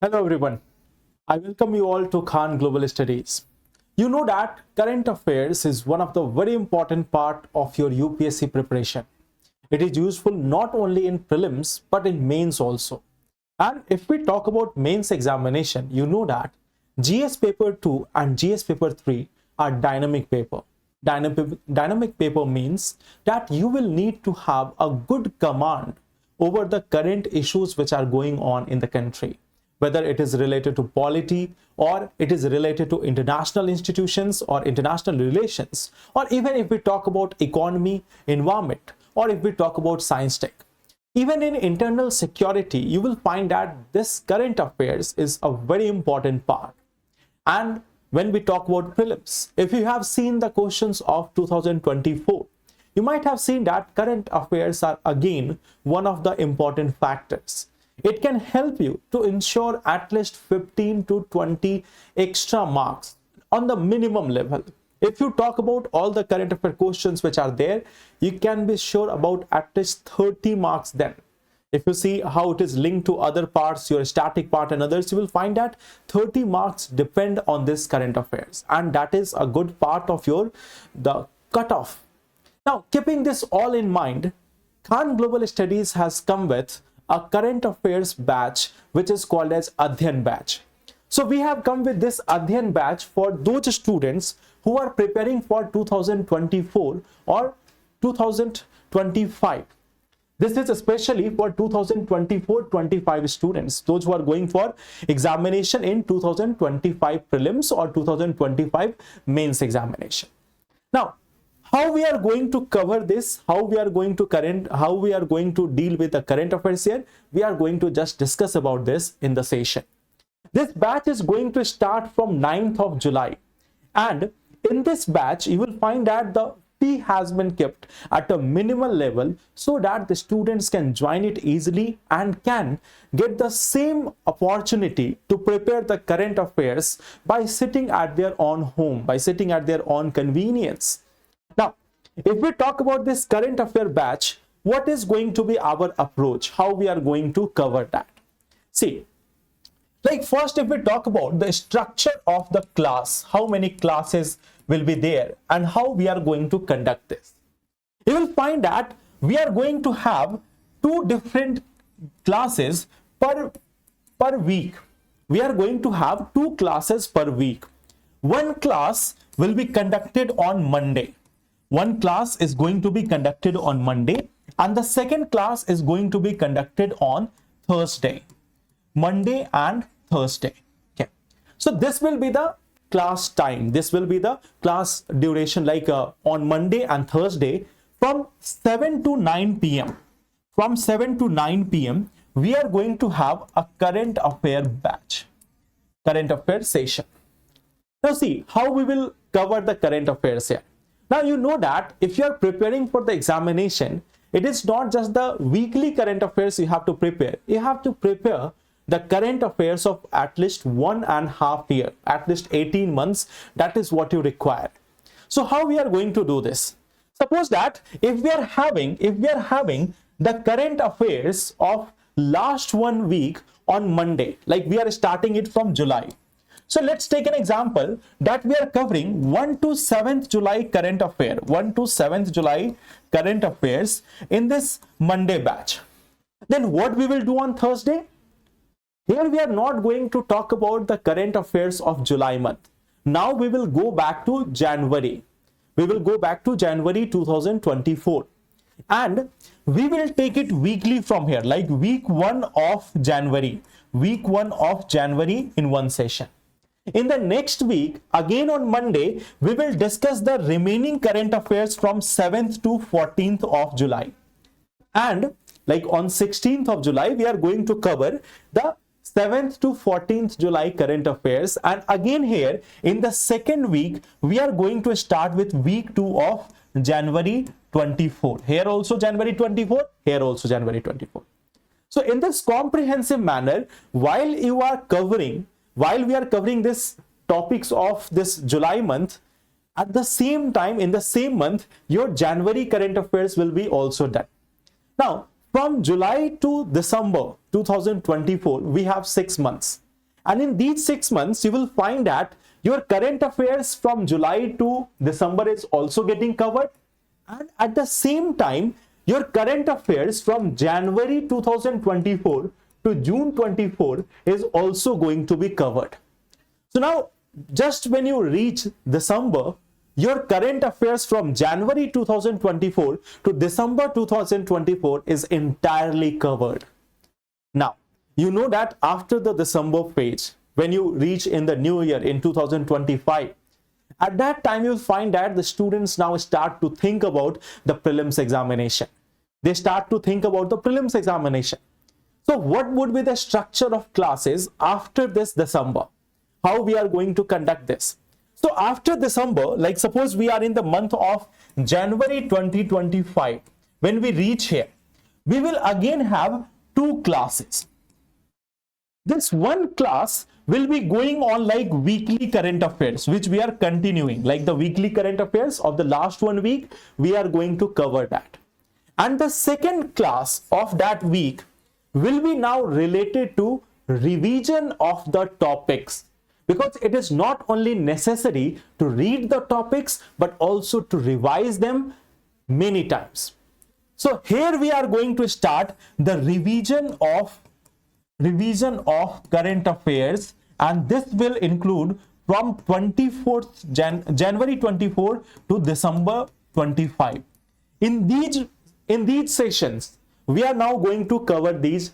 Hello everyone. I welcome you all to Khan Global Studies. You know that current affairs is one of the very important part of your UPSC preparation. It is useful not only in prelims but in mains also. And if we talk about mains examination, you know that GS paper 2 and GS paper 3 are dynamic paper. Dynamic paper means that you will need to have a good command over the current issues which are going on in the country, whether it is related to polity or it is related to international institutions or international relations, or even if we talk about economy, environment, or if we talk about science tech. Even in internal security, you will find that this current affairs is a very important part. And when we talk about prelims, if you have seen the questions of 2024, you might have seen that current affairs are again one of the important factors. It can help you to ensure at least 15 to 20 extra marks on the minimum level. If you talk about all the current affair questions which are there, you can be sure about at least 30 marks then. If you see how it is linked to other parts, your static part and others, you will find that 30 marks depend on this current affairs, and that is a good part of the cutoff. Now, keeping this all in mind, Khan Global Studies has come with a current affairs batch which is called as Adhyan batch. So we have come with this Adhyan batch for those students who are preparing for 2024 or 2025. This is especially for 2024-25 students, those who are going for examination in 2025 prelims or 2025 mains examination. Now, how we are going to cover this, how we are going to deal with the current affairs here, we are going to just discuss about this in the session. This batch is going to start from 9th of July, and in this batch you will find that the fee has been kept at a minimal level so that the students can join it easily and can get the same opportunity to prepare the current affairs by sitting at their own home, by sitting at their own convenience. Now, if we talk about this current affair batch, what is going to be our approach? How we are going to cover that? See, like first, if we talk about the structure of the class, how many classes will be there and how we are going to conduct this, you will find that we are going to have two different classes per week. We are going to have two classes per week. One class will be conducted on Monday. One class is going to be conducted on Monday and the second class is going to be conducted on Thursday. Monday and Thursday. Okay. So this will be the class time. This will be the class duration, like on Monday and Thursday from 7 to 9 p.m. From 7 to 9 p.m. we are going to have a current affair batch, current affair session. Now see how we will cover the current affairs here. Now you know that if you are preparing for the examination, it is not just the weekly current affairs you have to prepare. You have to prepare the current affairs of at least 1.5 years, at least 18 months. That is what you require. So how we are going to do this? Suppose that if we are having the current affairs of last 1 week on Monday, like we are starting it from July. So let's take an example that we are covering 1 to 7th July current affair, 1 to 7th July current affairs in this Monday batch. Then what we will do on Thursday? Here we are not going to talk about the current affairs of July month. Now we will go back to January. We will go back to January 2024. And we will take it weekly from here, like week 1 of January. Week 1 of January in one session. In the next week, again on Monday, we will discuss the remaining current affairs from 7th to 14th of July. And like on 16th of July, we are going to cover the 7th to 14th July current affairs. And again here, in the second week, we are going to start with week 2 of January 24. Here also January 24, here also January 24. So in this comprehensive manner, while we are covering this topics of this July month, at the same time, in the same month, your January current affairs will be also done. Now, from July to December 2024, we have 6 months. And in these 6 months, you will find that your current affairs from July to December is also getting covered. And at the same time, your current affairs from January 2024 to June 24 is also going to be covered. So now, just when you reach December, your current affairs from January 2024 to December 2024 is entirely covered. Now, you know that after the December phase, when you reach in the new year in 2025, at that time you'll find that the students now start to think about the prelims examination. They start to think about the prelims examination. So what would be the structure of classes after this December? How we are going to conduct this? So after December, like suppose we are in the month of January 2025, when we reach here, we will again have 2 classes. This one class will be going on like weekly current affairs, which we are continuing, like the weekly current affairs of the last 1 week, we are going to cover that. And the second class of that week will be now related to revision of the topics, because it is not only necessary to read the topics, but also to revise them many times. So here we are going to start the revision of current affairs, and this will include from January 24 to December 25. In these sessions, we are now going to cover these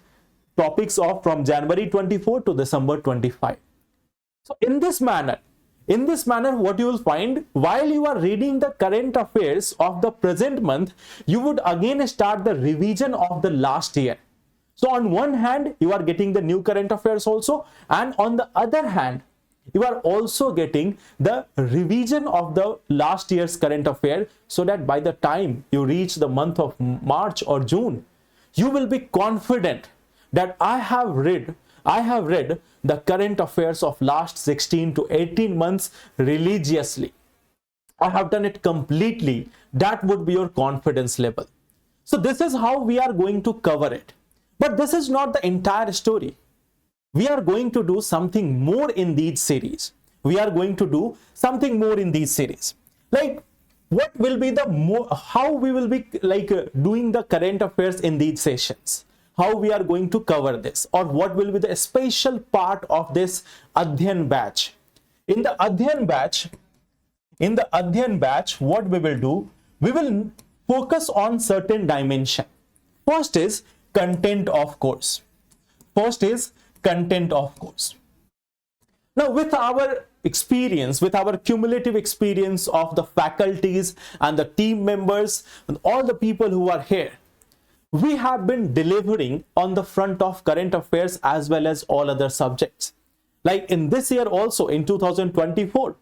topics of from January 24 to December 25. So in this manner, what you will find, while you are reading the current affairs of the present month, you would again start the revision of the last year. So on one hand, you are getting the new current affairs also, and on the other hand, you are also getting the revision of the last year's current affair, so that by the time you reach the month of March or June, you will be confident that I have read the current affairs of last 16 to 18 months religiously. I have done it completely. That would be your confidence level. So this is how we are going to cover it. But this is not the entire story. We are going to do something more in these series. Like what will be how we will be doing the current affairs in these sessions? How we are going to cover this, or what will be the special part of this Adhyan batch? In the Adhyan batch, what we will do? We will focus on certain dimension. First is content of course. Now, with our experience, with our cumulative experience of the faculties and the team members and all the people who are here, we have been delivering on the front of current affairs as well as all other subjects. Like in this year also, in 2024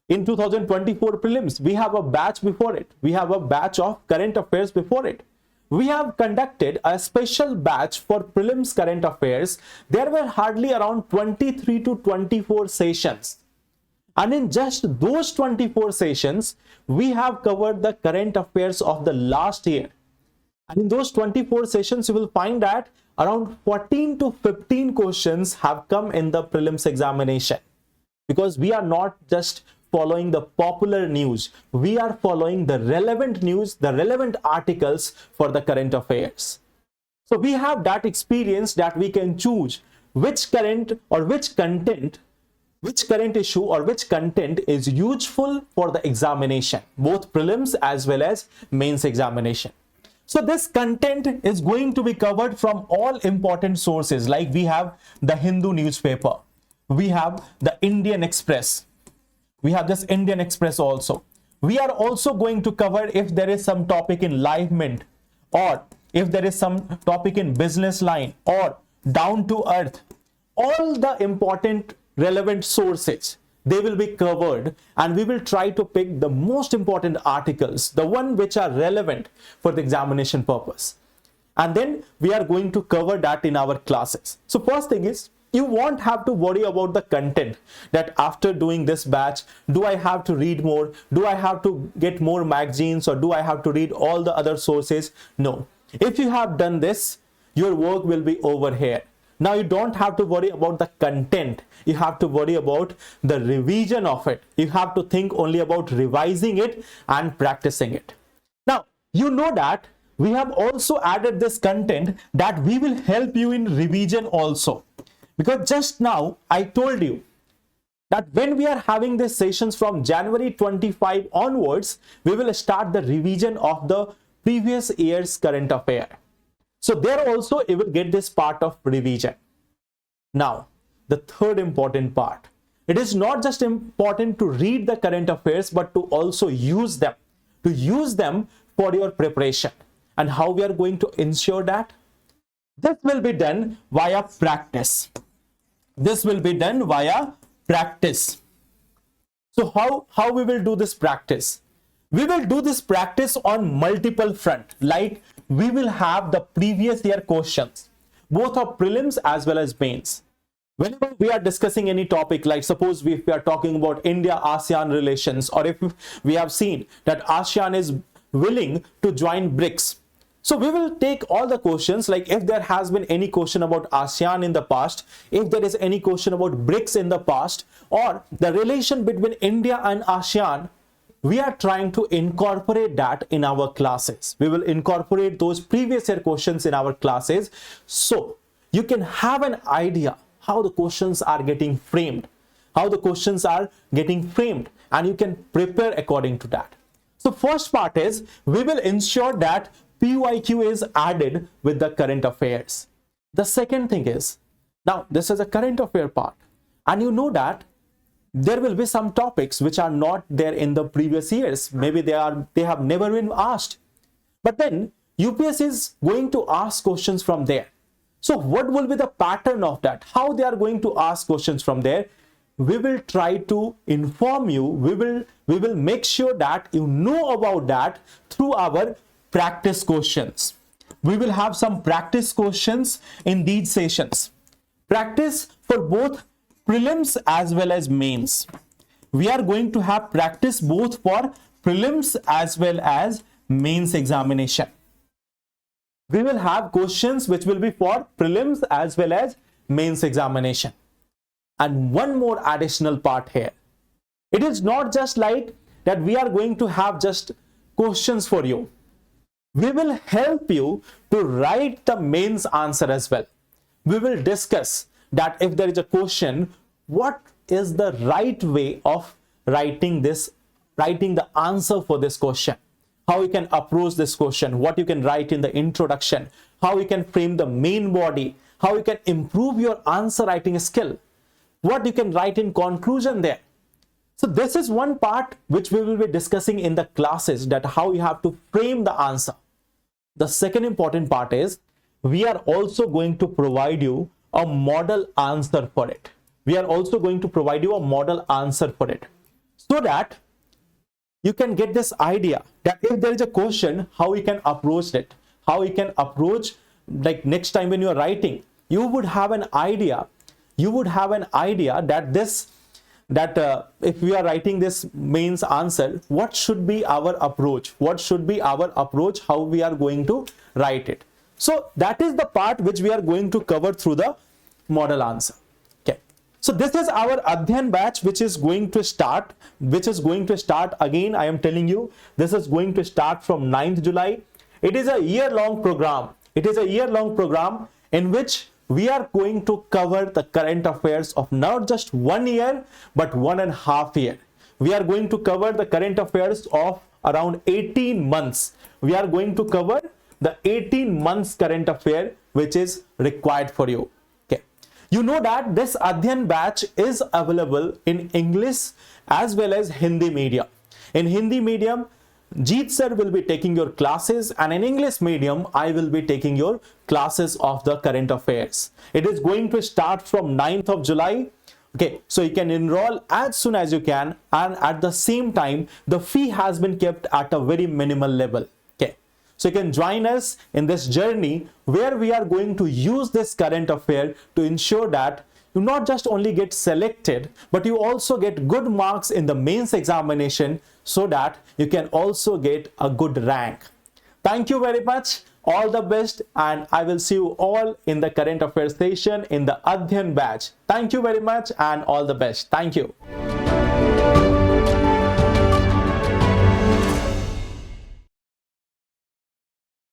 prelims, we have a batch before it. We have a batch of current affairs before it. We have conducted a special batch for prelims current affairs. There were hardly around 23 to 24 sessions. And in just those 24 sessions, we have covered the current affairs of the last year. And in those 24 sessions, you will find that around 14 to 15 questions have come in the prelims examination. Because we are not just following the popular news, we are following the relevant news, the relevant articles for the current affairs. So we have that experience that we can choose which current issue or which content is useful for the examination, both prelims as well as mains examination. So this content is going to be covered from all important sources, like we have the Hindu newspaper, we have the Indian Express, we have this Indian Express also. We are also going to cover if there is some topic in Live Mint, or if there is some topic in Business Line or Down to Earth. All the important relevant sources, they will be covered, and we will try to pick the most important articles, the one which are relevant for the examination purpose. And then we are going to cover that in our classes. So first thing is, you won't have to worry about the content, that after doing this batch, do I have to read more? Do I have to get more magazines, or do I have to read all the other sources? No. If you have done this, your work will be over here. Now you don't have to worry about the content. You have to worry about the revision of it. You have to think only about revising it and practicing it. Now, you know that we have also added this content that we will help you in revision also. Because just now I told you that when we are having these sessions from January 25 onwards, we will start the revision of the previous year's current affair. So there also you will get this part of revision. Now, the third important part. It is not just important to read the current affairs, but to also use them. To use them for your preparation. And how we are going to ensure that? This will be done via practice. This will be done via practice. So how we will do this practice? We will do this practice on multiple fronts. Like we will have the previous year questions, both of prelims as well as mains. Whenever we are discussing any topic, like suppose if we are talking about India-ASEAN relations, or if we have seen that ASEAN is willing to join BRICS. So we will take all the questions, like if there has been any question about ASEAN in the past, if there is any question about BRICS in the past, or the relation between India and ASEAN, we are trying to incorporate that in our classes. We will incorporate those previous year questions in our classes, so you can have an idea how the questions are getting framed, and you can prepare according to that. So first part is, we will ensure that PYQ is added with the current affairs. The second thing is, now this is a current affair part, and you know that there will be some topics which are not there in the previous years. Maybe they have never been asked. But then UPSC is going to ask questions from there. So what will be the pattern of that? How they are going to ask questions from there? We will try to inform you. We will make sure that you know about that through our practice questions. We will have some practice questions in these sessions. Practice for both prelims as well as mains. We are going to have practice both for prelims as well as mains examination. We will have questions which will be for prelims as well as mains examination. And one more additional part here. It is not just like that we are going to have just questions for you. We will help you to write the mains answer as well. We will discuss that if there is a question, what is the right way of writing the answer for this question? How you can approach this question, what you can write in the introduction, how you can frame the main body, how you can improve your answer writing skill, what you can write in conclusion there. So this is one part which we will be discussing in the classes, that how you have to frame the answer. The second important part is, we are also going to provide you a model answer for it. We are also going to provide you a model answer for it, so that you can get this idea that if there is a question, how you can approach it, how you can approach, like next time when you are writing, you would have an idea. You would have an idea that if we are writing this mains answer, what should be our approach? What should be our approach? How we are going to write it? So that is the part which we are going to cover through the model answer. Okay. So this is our Adhyan batch, which is going to start. Again, I am telling you, this is going to start from 9th July. It is a year-long program. It is a year-long program in which we are going to cover the current affairs of not just 1 year, but 1.5 years. We are going to cover the current affairs of around 18 months. We are going to cover the 18 months current affair which is required for you. Okay. You know that this Adhyan batch is available in English as well as Hindi medium. In Hindi medium, Jeet sir will be taking your classes, and in English medium, I will be taking your classes of the current affairs. It is going to start from 9th of July. Okay, so you can enroll as soon as you can, and at the same time, the fee has been kept at a very minimal level. Okay, so you can join us in this journey where we are going to use this current affair to ensure that you not just only get selected, but you also get good marks in the mains examination, so that you can also get a good rank. Thank you very much. All the best, and I will see you all in the current affairs session in the Adhyan batch. Thank you very much and all the best. Thank you.